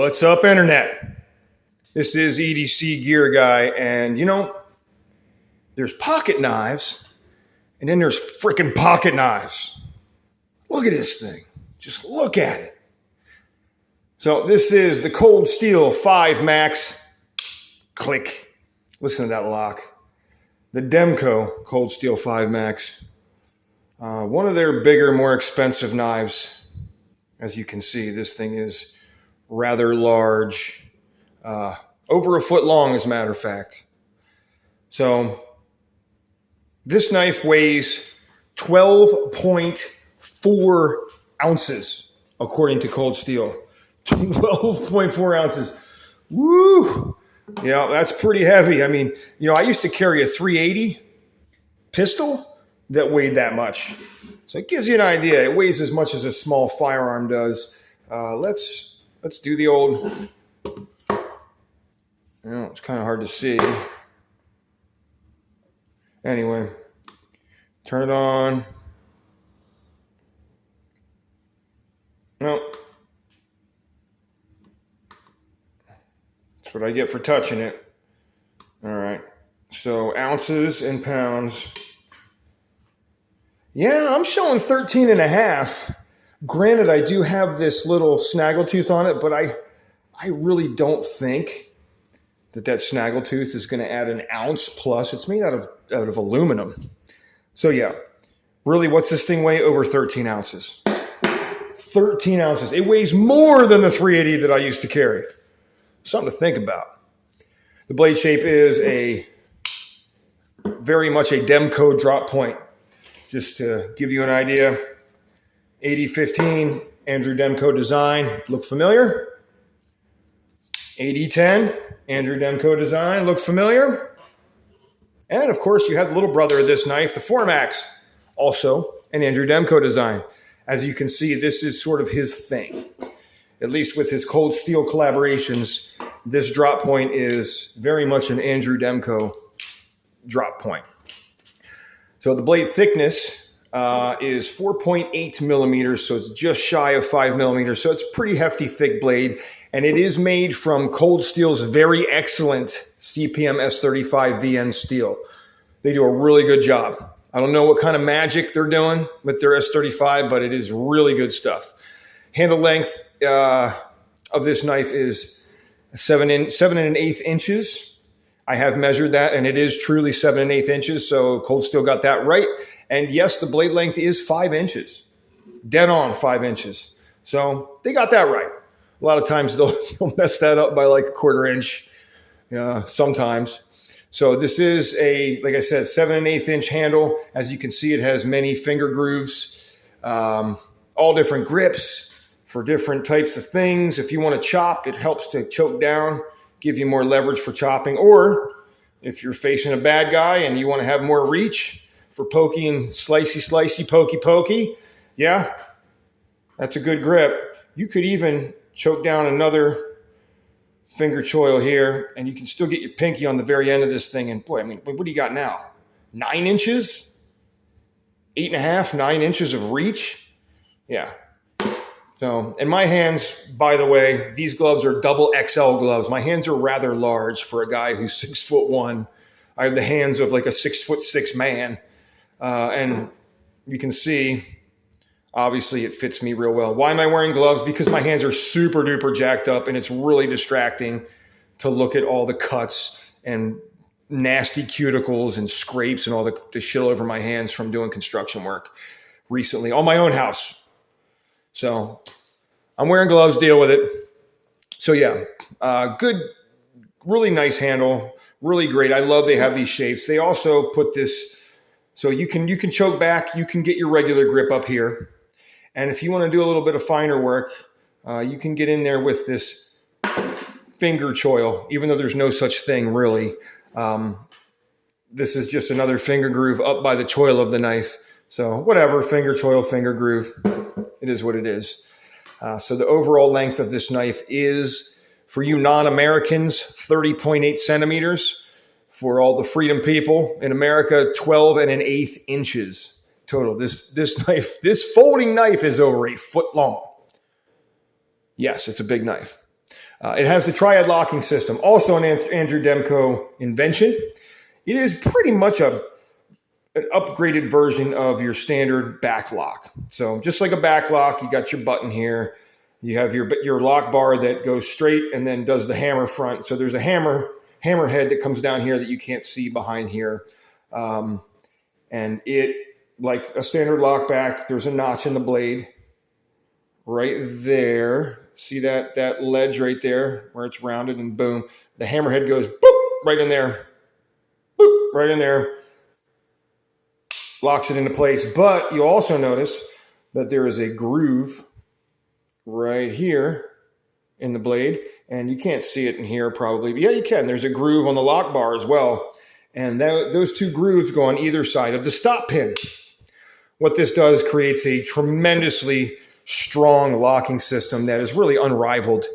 What's up, Internet? This is EDC Gear Guy, and you know, there's pocket knives, and then there's freaking pocket knives. Look at this thing. Just look at it. So this is the Cold Steel 5 Max. Click. Listen to that lock. The Demco Cold Steel 5 Max. One of their bigger, more expensive knives. As you can see, this thing is rather large. Over a foot long, as a matter of fact. So this knife weighs 12.4 ounces, according to Cold Steel. 12.4 ounces. Woo! Yeah, that's pretty heavy. I mean, you know, I used to carry a 380 pistol that weighed that much. So it gives you an idea. It weighs as much as a small firearm does. Let's do the old... You know, it's kind of hard to see. Anyway, turn it on. No. That's what I get for touching it. All right. So ounces and pounds. Yeah, I'm showing 13 and a half. Granted, I do have this little snaggletooth on it, but I really don't think that snaggletooth is going to add an ounce plus. It's made out of aluminum. So yeah, really, what's this thing weigh? Over 13 ounces. 13 ounces. It weighs more than the 380 that I used to carry. Something to think about. The blade shape is very much a Demco drop point. Just to give you an idea, 8015 Andrew Demco design. Look familiar? 8010 Andrew Demco design. Look familiar? And of course, you have the little brother of this knife, the 4MAX, also an Andrew Demco design. As you can see, this is sort of his thing. At least with his Cold Steel collaborations, this drop point is very much an Andrew Demco drop point. So the blade thickness is 4.8 millimeters, so it's just shy of 5 millimeters. So it's a pretty hefty, thick blade. And it is made from Cold Steel's very excellent CPM S35 VN steel. They do a really good job. I don't know what kind of magic they're doing with their S35, but it is really good stuff. Handle length of this knife is 7 1/8 inches. I have measured that, and it is truly 7 1/8 inches, so Cold Steel got that right. And yes, the blade length is 5 inches. Dead on 5 inches. So they got that right. A lot of times they'll mess that up by like a 1/4 inch sometimes. So this is like I said, 7 1/8 inch handle. As you can see, it has many finger grooves, all different grips for different types of things. If you want to chop, it helps to choke down, give you more leverage for chopping. Or if you're facing a bad guy and you want to have more reach for pokey and slicey, pokey, yeah, that's a good grip. You could even choke down another finger choil here, and you can still get your pinky on the very end of this thing. And boy, I mean, what do you got now? 9 inches? 8.5, 9 inches of reach? Yeah. So, and my hands, by the way, these gloves are double XL gloves. My hands are rather large for a guy who's 6'1". I have the hands of like a 6'6" man. And you can see, obviously, it fits me real well. Why am I wearing gloves? Because my hands are super duper jacked up, and it's really distracting to look at all the cuts and nasty cuticles and scrapes and all the shit over my hands from doing construction work recently on my own house. So I'm wearing gloves, deal with it. So yeah, good, really nice handle, really great. I love they have these shapes. They also put this, so you can choke back, you can get your regular grip up here. And if you want to do a little bit of finer work, you can get in there with this finger choil, even though there's no such thing really. This is just another finger groove up by the choil of the knife. So whatever, finger choil, finger groove, it is what it is. So the overall length of this knife is, for you non-Americans, 30.8 centimeters. For all the freedom people in America, 12 1/8 inches. Total. This knife, this folding knife is over 1 foot long. Yes, it's a big knife. It has the Triad locking system, also an Andrew Demko invention. It is pretty much an upgraded version of your standard back lock. So just like a back lock, you got your button here. You have your lock bar that goes straight and then does the hammer front. So there's a hammer head that comes down here that you can't see behind here. And it, like a standard lock back, there's a notch in the blade right there. See that ledge right there where it's rounded, and boom, the hammerhead goes boop right in there. Boop right in there. Locks it into place. But you also notice that there is a groove right here in the blade, and you can't see it in here probably, but yeah, you can. There's a groove on the lock bar as well, and those two grooves go on either side of the stop pin. What this does creates a tremendously strong locking system that is really unrivaled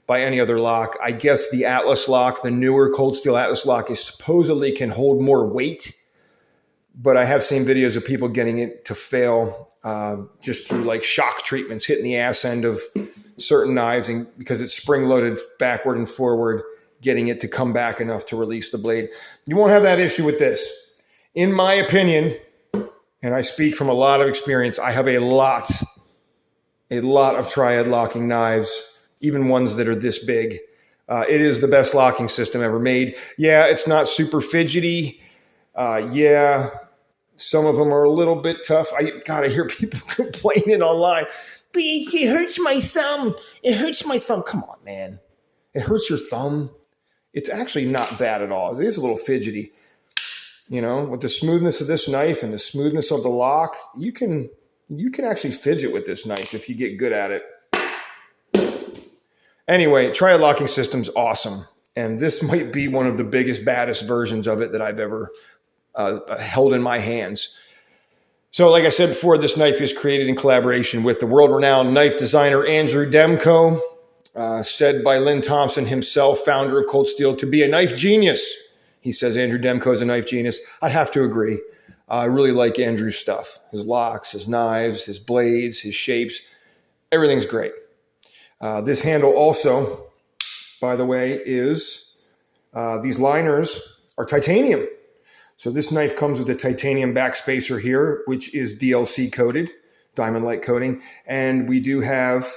by any other lock. I guess the Atlas lock, the newer cold steel Atlas lock, is supposedly can hold more weight, but I have seen videos of people getting it to fail just through like shock treatments, hitting the ass end of certain knives, and because it's spring loaded backward and forward, getting it to come back enough to release the blade. You won't have that issue with this. In my opinion, and I speak from a lot of experience, I have a lot of Triad locking knives, even ones that are this big. It is the best locking system ever made. Yeah, it's not super fidgety. Yeah, some of them are a little bit tough. I hear people complaining online. But it hurts my thumb. It hurts my thumb. Come on, man. It hurts your thumb. It's actually not bad at all. It is a little fidgety. You know, with the smoothness of this knife and the smoothness of the lock, you can actually fidget with this knife if you get good at it. Anyway, Triad locking system's awesome. And this might be one of the biggest, baddest versions of it that I've ever held in my hands. So like I said before, this knife is created in collaboration with the world-renowned knife designer Andrew Demko, said by Lynn Thompson himself, founder of Cold Steel, to be a knife genius. He says Andrew Demko is a knife genius. I'd have to agree. I really like Andrew's stuff. His locks, his knives, his blades, his shapes. Everything's great. This handle also, by the way, is these liners are titanium. So this knife comes with a titanium backspacer here, which is DLC coated, diamond light coating. And we do have,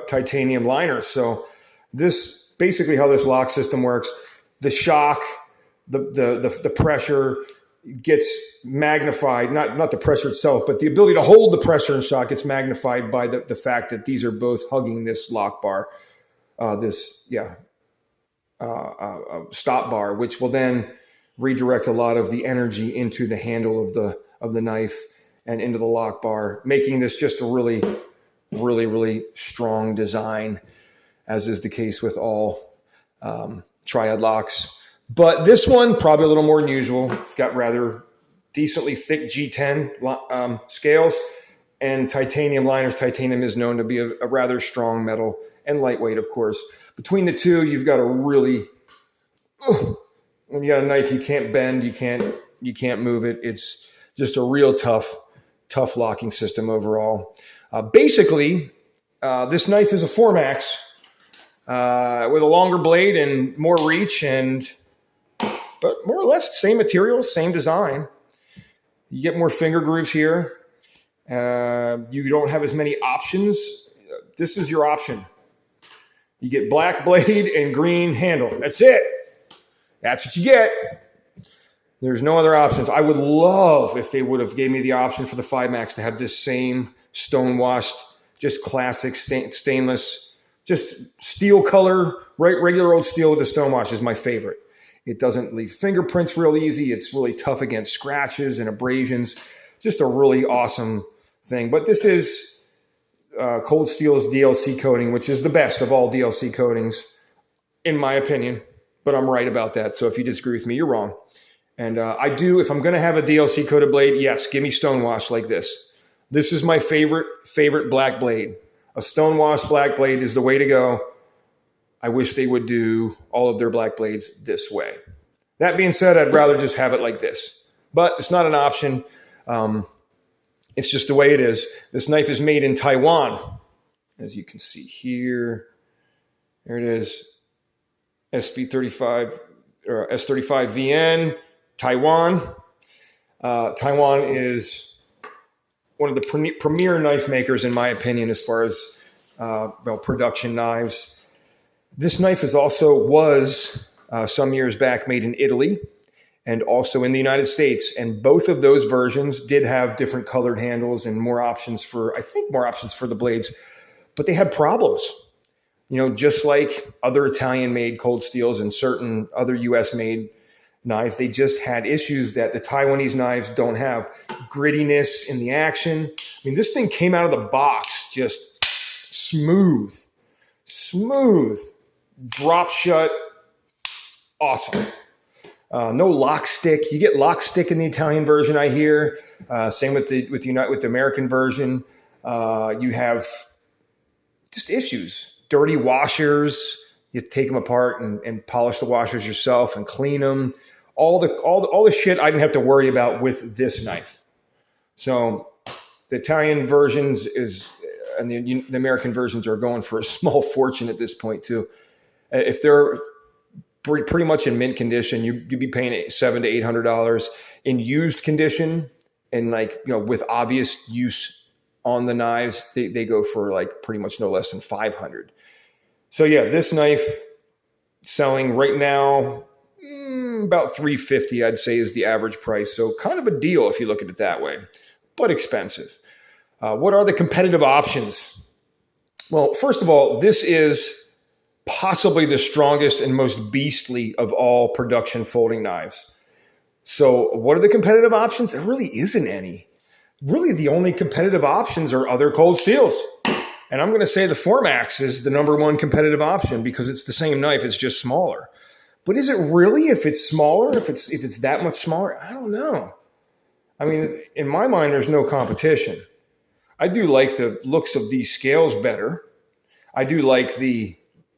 titanium liners. So this, basically how this lock system works, the shock, the pressure gets magnified, not the pressure itself, but the ability to hold the pressure and shock gets magnified by the fact that these are both hugging this lock bar, stop bar, which will then redirect a lot of the energy into the handle of the knife and into the lock bar, making this just a really, really, really strong design, as is the case with all Triad locks. But this one, probably a little more than usual. It's got rather decently thick G10 scales and titanium liners. Titanium is known to be a rather strong metal and lightweight, of course. Between the two, you've got you got a knife you can't bend, you can't move it. It's just a real tough locking system overall. Basically, this knife is a 4-max with a longer blade and more reach, but more or less same materials, same design. You get more finger grooves here. You don't have as many options. This is your option. You get black blade and green handle. That's it. That's what you get. There's no other options. I would love if they would have gave me the option for the 5-max to have this same stone-washed, just classic stainless, just steel color, right? Regular old steel with the stonewash is my favorite. It doesn't leave fingerprints real easy. It's really tough against scratches and abrasions. Just a really awesome thing. But this is Cold Steel's DLC coating, which is the best of all DLC coatings, in my opinion. But I'm right about that. So if you disagree with me, you're wrong. And I do, if I'm going to have a DLC coated blade, yes, give me stonewash like this. This is my favorite black blade. A stonewash black blade is the way to go. I wish they would do all of their black blades this way. That being said, I'd rather just have it like this. But it's not an option. It's just the way it is. This knife is made in Taiwan. as you can see here. There it is, SV35 or S35VN, Taiwan. Taiwan is one of the premier knife makers, in my opinion, as far as production knives. This knife was some years back made in Italy and also in the United States. And both of those versions did have different colored handles and more options for the blades, but they had problems. Just like other Italian-made cold steels and certain other U.S.-made knives, they just had issues that the Taiwanese knives don't have. Grittiness in the action. I mean, this thing came out of the box just smooth, drop shut, awesome. No lock stick. You get lock stick in the Italian version, I hear. Same with the American version. You have just issues. Dirty washers. You take them apart and polish the washers yourself and clean them. All the shit I didn't have to worry about with this knife. So the Italian versions and the American versions are going for a small fortune at this point too. If they're pretty much in mint condition, you'd be paying $700 to $800. In used condition and with obvious use on the knives, they go for pretty much no less than $500. So yeah, this knife selling right now about $350, I'd say, is the average price. So kind of a deal if you look at it that way, but expensive. What are the competitive options? Well, first of all, this is possibly the strongest and most beastly of all production folding knives. So what are the competitive options? There really isn't any. Really, the only competitive options are other cold steels. And I'm going to say the Formax is the number one competitive option because it's the same knife, it's just smaller. But is it really? If it's smaller, if it's that much smaller, I don't know. I mean, in my mind, there's no competition. I do like the looks of these scales better. I do like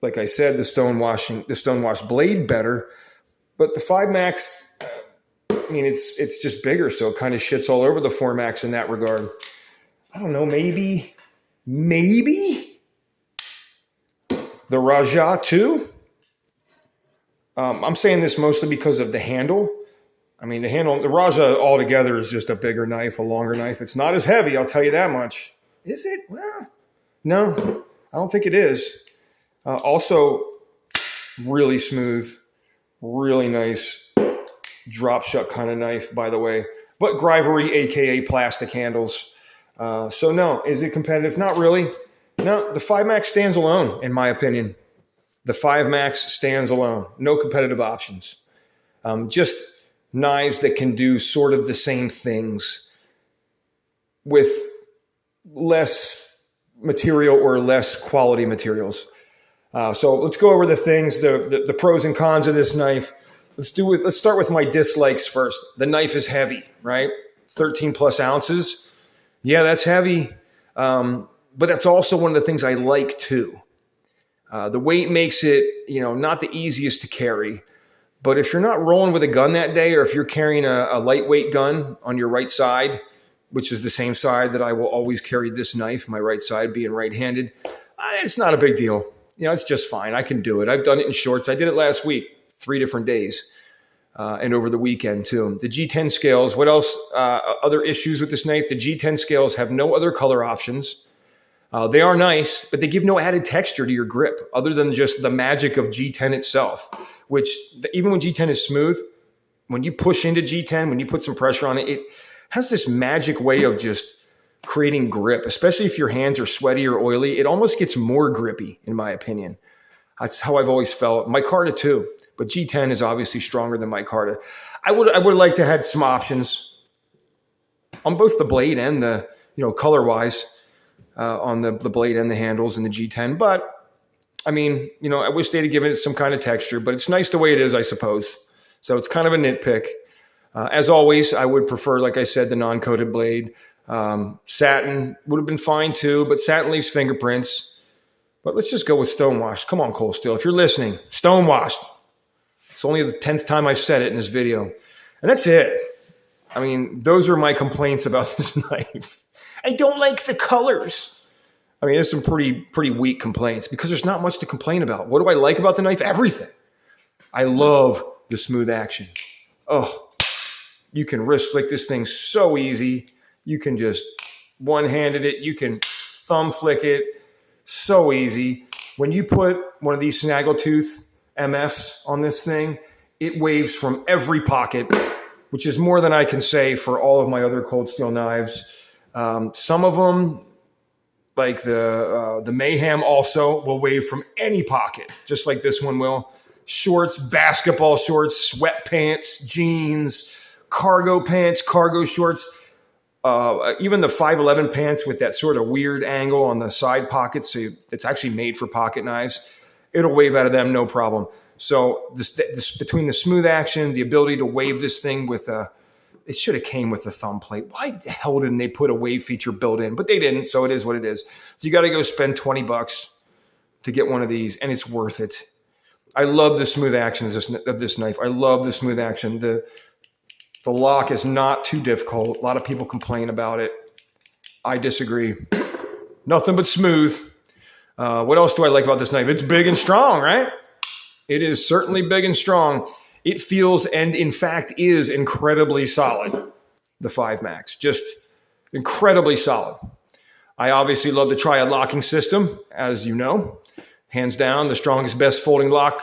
like I said, the stonewash blade better. But the 5 Max, I mean, it's just bigger, so it kind of shits all over the 4 Max in that regard. I don't know, maybe the Raja 2. I'm saying this mostly because of the handle. I mean, the Raja altogether is just a bigger knife, a longer knife. It's not as heavy, I'll tell you that much. Is it? Well, no, I don't think it is. Also, really smooth, really nice drop shut kind of knife, by the way. But Grivery, aka plastic handles. So no, is it competitive? Not really. No, the 5 Max stands alone, in my opinion. The 5 Max stands alone. No competitive options. Just knives that can do sort of the same things with less material or less quality materials. So let's go over the things, the pros and cons of this knife. Let's start with my dislikes first. The knife is heavy, right? 13 plus ounces. Yeah, that's heavy. But that's also one of the things I like too. The weight makes it, not the easiest to carry. But if you're not rolling with a gun that day, or if you're carrying a lightweight gun on your right side, which is the same side that I will always carry this knife, my right side being right-handed, it's not a big deal. It's just fine. I can do it. I've done it in shorts. I did it last week, 3 different days, and over the weekend too. The G10 scales, what else? Other issues with this knife, the G10 scales have no other color options. They are nice, but they give no added texture to your grip other than just the magic of G10 itself, which even when G10 is smooth, when you push into G10, when you put some pressure on it, it has this magic way of just creating grip, especially if your hands are sweaty or oily. It almost gets more grippy, in my opinion. That's how I've always felt. Micarta too, but G10 is obviously stronger than Micarta. I would like to have some options on both the blade and the, color-wise, on the blade and the handles and the G10. But I mean, I wish they'd have given it some kind of texture, but it's nice the way it is, I suppose. So it's kind of a nitpick. As always, I would prefer, like I said, the non-coated blade. Satin would have been fine too, but satin leaves fingerprints. But let's just go with stonewashed. Come on, Cold Steel. If you're listening, stonewashed. It's only the 10th time I've said it in this video. And that's it. I mean, those are my complaints about this knife. I don't like the colors. I mean, there's some pretty weak complaints because there's not much to complain about. What do I like about the knife? Everything. I love the smooth action. Oh, you can wrist flick this thing so easy. You can just one-handed it. You can thumb flick it so easy. When you put one of these snaggletooth MFs on this thing, it waves from every pocket, which is more than I can say for all of my other cold steel knives. Some of them, like the Mayhem, also will wave from any pocket, just like this one will. Shorts, basketball shorts, sweatpants, jeans, cargo pants, cargo shorts, even the 511 pants with that sort of weird angle on the side pockets. So it's actually made for pocket knives. It'll wave out of them, no problem. So this between the smooth action, the ability to wave this thing with it should have came with the thumb plate. Why the hell didn't they put a wave feature built in? But they didn't, so it is what it is. So you got to go spend $20 to get one of these, and it's worth it. I love the smooth action of this knife. I love the smooth action. The lock is not too difficult. A lot of people complain about it. I disagree. Nothing but smooth. What else do I like about this knife? It's big and strong, right? It is certainly big and strong. It feels, and in fact is, incredibly solid. The 5 Max, just incredibly solid. I obviously love the Triad locking system, as you know. Hands down, the strongest, best folding lock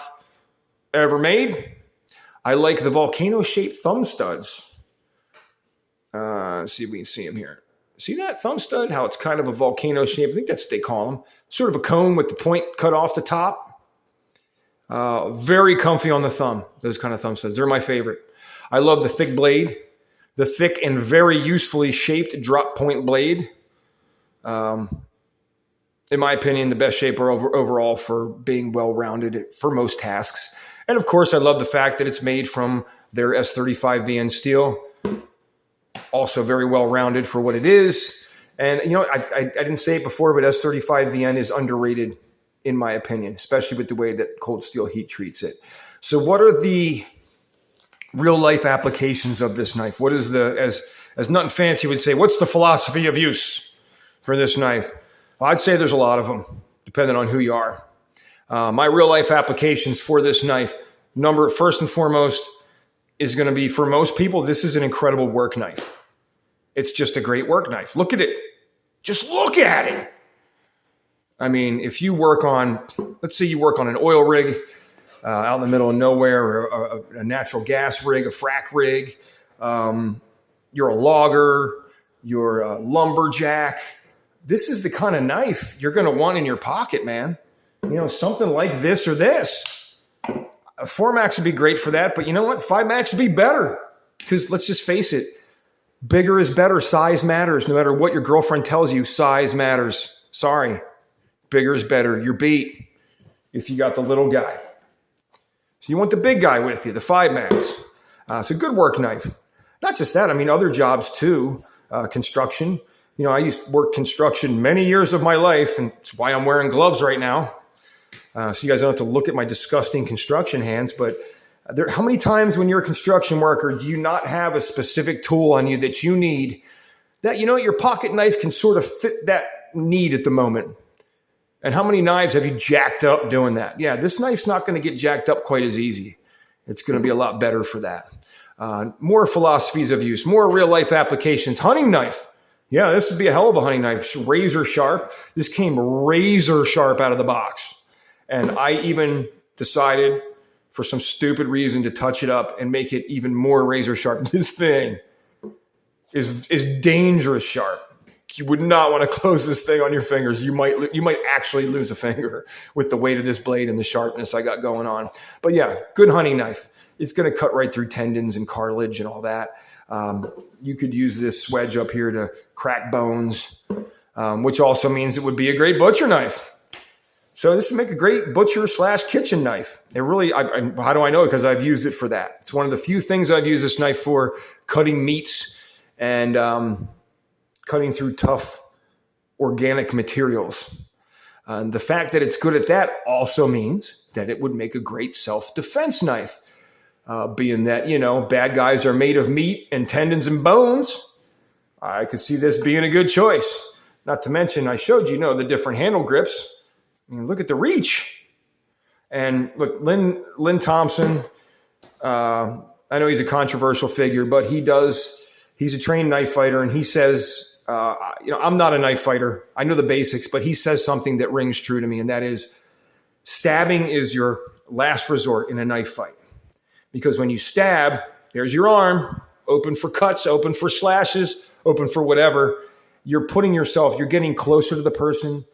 ever made. I like the volcano-shaped thumb studs. Let's see if we can see them here. See that thumb stud? How it's kind of a volcano shape. I think that's what they call them. Sort of a cone with the point cut off the top. Very comfy on the thumb, those kind of thumb studs. They're my favorite. I love the thick blade, the thick and very usefully shaped drop point blade. In my opinion, the best shaper overall for being well-rounded for most tasks. And of course, I love the fact that it's made from their S35VN steel. Also very well-rounded for what it is. And you know, I didn't say it before, but S35VN is underrated in my opinion, especially with the way that cold steel heat treats it. So what are the real life applications of this knife? What is as Nothing Fancy would say, what's the philosophy of use for this knife? Well, I'd say there's a lot of them, depending on who you are. My real life applications for this knife, first and foremost, is going to be, for most people, this is an incredible work knife. It's just a great work knife. Look at it. Just look at it. I mean, if you work on, let's say you work on an oil rig out in the middle of nowhere, or a natural gas rig, a frack rig, you're a logger, you're a lumberjack, this is the kind of knife you're going to want in your pocket, man. You know, something like this or this. A 4 Max would be great for that, but you know what? 5 Max would be better because let's just face it, bigger is better. Size matters. No matter what your girlfriend tells you, size matters. Sorry. Bigger is better. You're beat if you got the little guy. So you want the big guy with you, the 5 Max. It's a good work knife. Not just that. I mean, other jobs too. Construction. You know, I used to work construction many years of my life, and it's why I'm wearing gloves right now. So you guys don't have to look at my disgusting construction hands, but how many times when you're a construction worker do you not have a specific tool on you that you need that, you know, your pocket knife can sort of fit that need at the moment? And how many knives have you jacked up doing that? Yeah, this knife's not going to get jacked up quite as easy. It's going to be a lot better for that. More philosophies of use, more real life applications. Hunting knife. Yeah, this would be a hell of a hunting knife. Razor sharp. This came razor sharp out of the box. And I even decided for some stupid reason to touch it up and make it even more razor sharp. This thing is dangerous sharp. You would not want to close this thing on your fingers. You might actually lose a finger with the weight of this blade and the sharpness I got going on. But yeah, good hunting knife. It's going to cut right through tendons and cartilage and all that. You could use this swedge up here to crack bones, which also means it would be a great butcher knife. So this would make a great butcher/kitchen knife. It really, how do I know? Because I've used it for that. It's one of the few things I've used this knife for: cutting meats and cutting through tough organic materials. The fact that it's good at that also means that it would make a great self-defense knife. Being that, you know, bad guys are made of meat and tendons and bones, I could see this being a good choice. Not to mention, I showed you, the different handle grips. I mean, look at the reach. And look, Lynn Thompson, I know he's a controversial figure, but he's a trained knife fighter, and he says, I'm not a knife fighter. I know the basics, but he says something that rings true to me, and that is stabbing is your last resort in a knife fight. Because when you stab, there's your arm, open for cuts, open for slashes, open for whatever. You're getting closer to the person.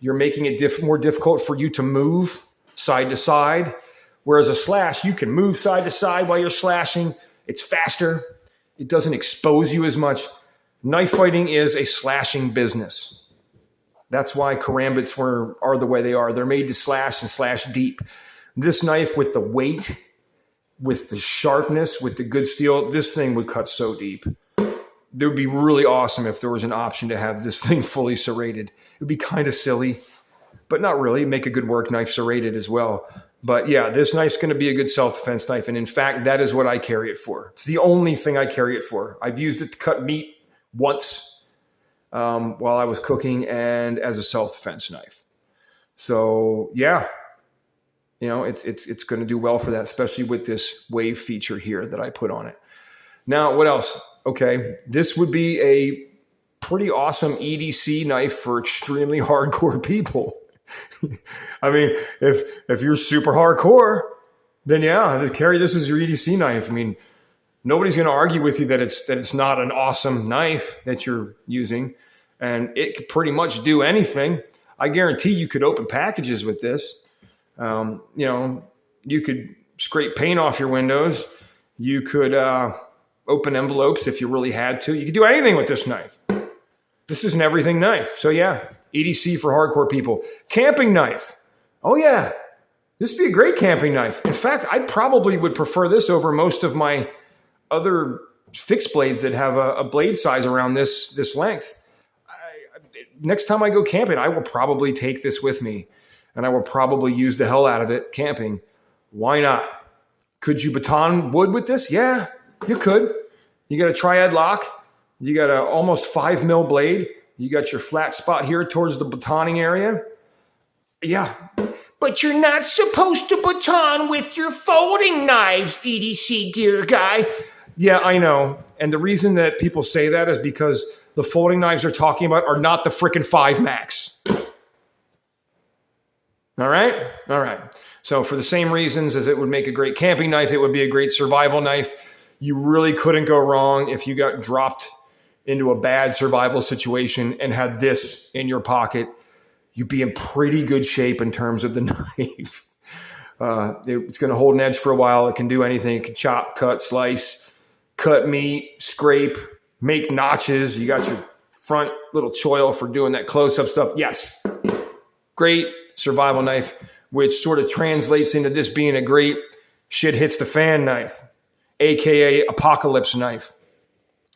You're making it more difficult for you to move side to side. Whereas a slash, you can move side to side while you're slashing. It's faster. It doesn't expose you as much. Knife fighting is a slashing business. That's why karambits are the way they are. They're made to slash and slash deep. This knife, with the weight, with the sharpness, with the good steel, this thing would cut so deep. It would be really awesome if there was an option to have this thing fully serrated. It would be kind of silly, but not really. Make a good work knife serrated as well. But yeah, this knife's going to be a good self-defense knife. And in fact, that is what I carry it for. It's the only thing I carry it for. I've used it to cut meat once while I was cooking and as a self-defense knife. So yeah, it's going to do well for that, especially with this wave feature here that I put on it. Now, what else? Okay, this would be a pretty awesome EDC knife for extremely hardcore people. I mean, if you're super hardcore, then yeah, carry this as your EDC knife. I mean, nobody's going to argue with you that it's not an awesome knife that you're using, and it could pretty much do anything. I guarantee you could open packages with this. You could scrape paint off your windows. You could open envelopes if you really had to. You could do anything with this knife. This is an everything knife. So yeah, EDC for hardcore people. Camping knife. Oh yeah, this would be a great camping knife. In fact, I probably would prefer this over most of my other fixed blades that have a blade size around this length. Next time I go camping, I will probably take this with me, and I will probably use the hell out of it camping. Why not? Could you baton wood with this? Yeah, you could. You got a Triad lock. You got a almost 5 mil blade. You got your flat spot here towards the batoning area. Yeah. But you're not supposed to baton with your folding knives, EDC gear guy. Yeah, I know. And the reason that people say that is because the folding knives they're talking about are not the frickin' 5 Max. All right. So for the same reasons as it would make a great camping knife, it would be a great survival knife. You really couldn't go wrong if you got dropped into a bad survival situation and had this in your pocket. You'd be in pretty good shape in terms of the knife. It's going to hold an edge for a while. It can do anything. It can chop, cut, slice, cut meat, scrape, make notches. You got your front little choil for doing that close-up stuff. Yes, great survival knife, which sort of translates into this being a great shit hits the fan knife, aka apocalypse knife.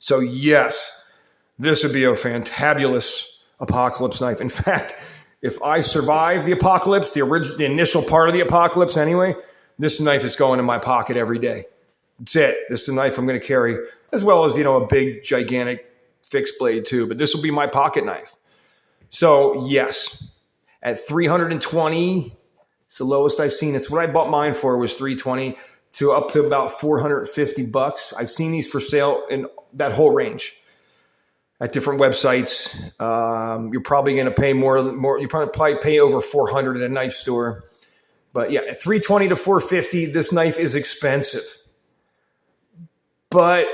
So yes, this would be a fantabulous apocalypse knife. In fact, if I survive the apocalypse, the initial part of the apocalypse anyway, this knife is going in my pocket every day. That's it. This is the knife I'm going to carry, as well as, a big, gigantic fixed blade too. But this will be my pocket knife. So yes, at $320, it's the lowest I've seen. It's what I bought mine for, was $320 to up to about $450. I've seen these for sale in that whole range at different websites. You're probably going to pay more. You probably pay over $400 at a knife store. But yeah, at $320 to $450, this knife is expensive. But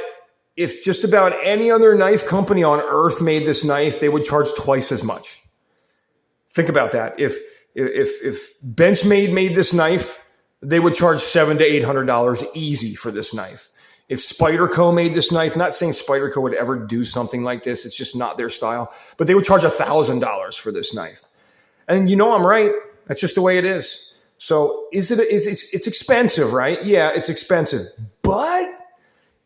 if just about any other knife company on earth made this knife, they would charge twice as much. Think about that. If Benchmade made this knife, they would charge $700 to $800 easy for this knife. If Spyderco made this knife, not saying Spyderco would ever do something like this, it's just not their style, but they would charge $1,000 for this knife. And I'm right. That's just the way it is. So it's expensive, right? Yeah, it's expensive. But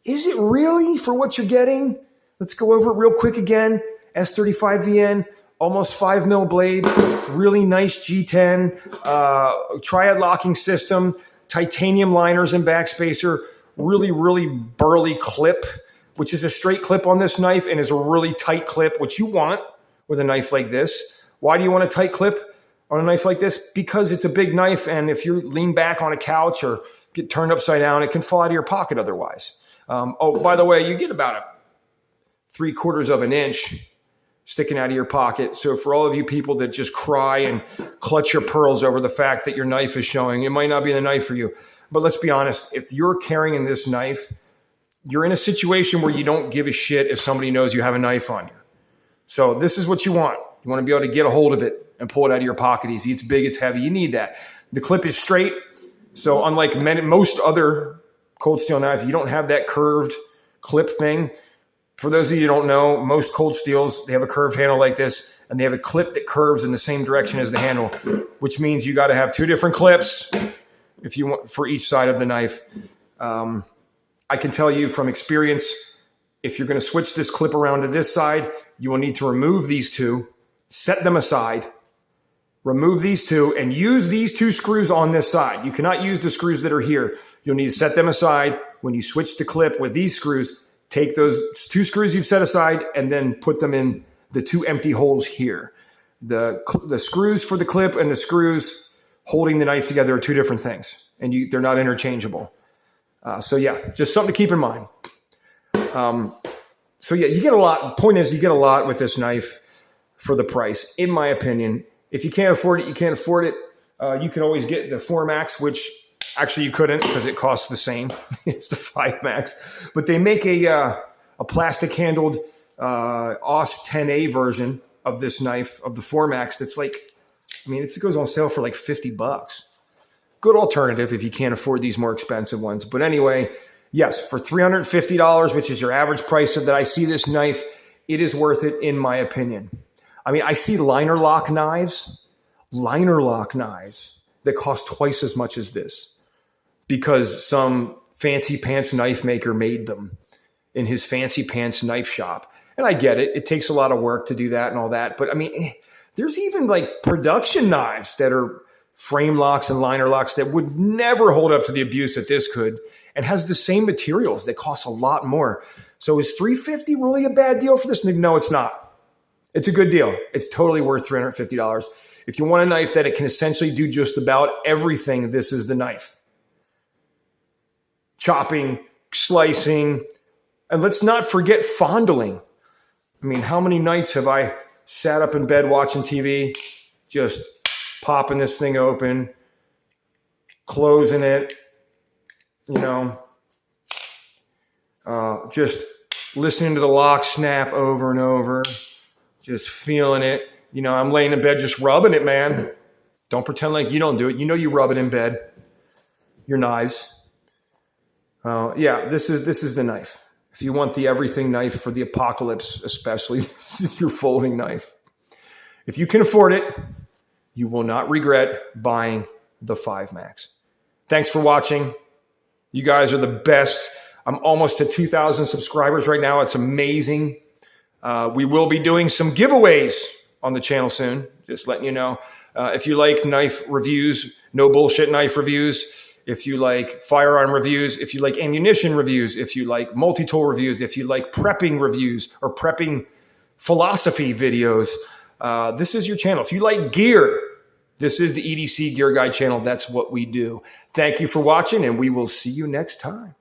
is it really for what you're getting? Let's go over it real quick again. S35VN, almost 5 mil blade, really nice G10, Triad locking system, titanium liners and backspacer, really, really burly clip, which is a straight clip on this knife and is a really tight clip, which you want with a knife like this. Why do you want a tight clip on a knife like this? Because it's a big knife, and if you lean back on a couch or get turned upside down, it can fall out of your pocket otherwise. Oh, by the way, you get about a 3/4 of an inch sticking out of your pocket. So for all of you people that just cry and clutch your pearls over the fact that your knife is showing, it might not be the knife for you. But let's be honest, if you're carrying this knife, you're in a situation where you don't give a shit if somebody knows you have a knife on you. So this is what you want. You want to be able to get a hold of it and pull it out of your pocket easy. It's big, it's heavy, you need that. The clip is straight. So unlike most other cold steel knives, you don't have that curved clip thing. For those of you who don't know, most cold steels, they have a curved handle like this, and they have a clip that curves in the same direction as the handle, which means you got to have 2 different clips if you want for each side of the knife. I can tell you from experience, if you're going to switch this clip around to this side, you will need to remove these 2, set them aside, remove these 2, and use these 2 screws on this side. You cannot use the screws that are here. You'll need to set them aside. When you switch the clip with these screws, take those 2 screws you've set aside and then put them in the 2 empty holes here. The screws for the clip and the screws holding the knife together are 2 different things, and they're not interchangeable. So yeah, just something to keep in mind. So yeah, you get a lot. Point is, you get a lot with this knife for the price, in my opinion. If you can't afford it, you can't afford it. You can always get the 4-Max, which actually you couldn't because it costs the same. It's the 5-Max. But they make a plastic-handled AUS 10A version of this knife, of the 4-Max, that's like, I mean, it goes on sale for like $50. Good alternative if you can't afford these more expensive ones. But anyway, yes, for $350, which is your average price that I see this knife, it is worth it in my opinion. I mean, I see liner lock knives that cost twice as much as this because some fancy pants knife maker made them in his fancy pants knife shop. And I get it. It takes a lot of work to do that and all that. But I mean, there's even like production knives that are frame locks and liner locks that would never hold up to the abuse that this could, and has the same materials that cost a lot more. So is $350 really a bad deal for this? No, it's not. It's a good deal. It's totally worth $350. If you want a knife that it can essentially do just about everything, this is the knife. Chopping, slicing, and let's not forget fondling. I mean, how many nights have I sat up in bed watching TV, just popping this thing open, closing it, just listening to the lock snap over and over, just feeling it. I'm laying in bed just rubbing it, man. Don't pretend like you don't do it. You rub it in bed, your knives. Yeah, this is the knife. If you want the everything knife for the apocalypse, especially, this is your folding knife. If you can afford it, you will not regret buying the 5-Max. Thanks for watching. You guys are the best. I'm almost to 2,000 subscribers right now. It's amazing. We will be doing some giveaways on the channel soon. Just letting you know. If you like knife reviews, no bullshit knife reviews, if you like firearm reviews, if you like ammunition reviews, if you like multi-tool reviews, if you like prepping reviews or prepping philosophy videos, this is your channel. If you like gear, this is the EDC Gear Guide channel. That's what we do. Thank you for watching, and we will see you next time.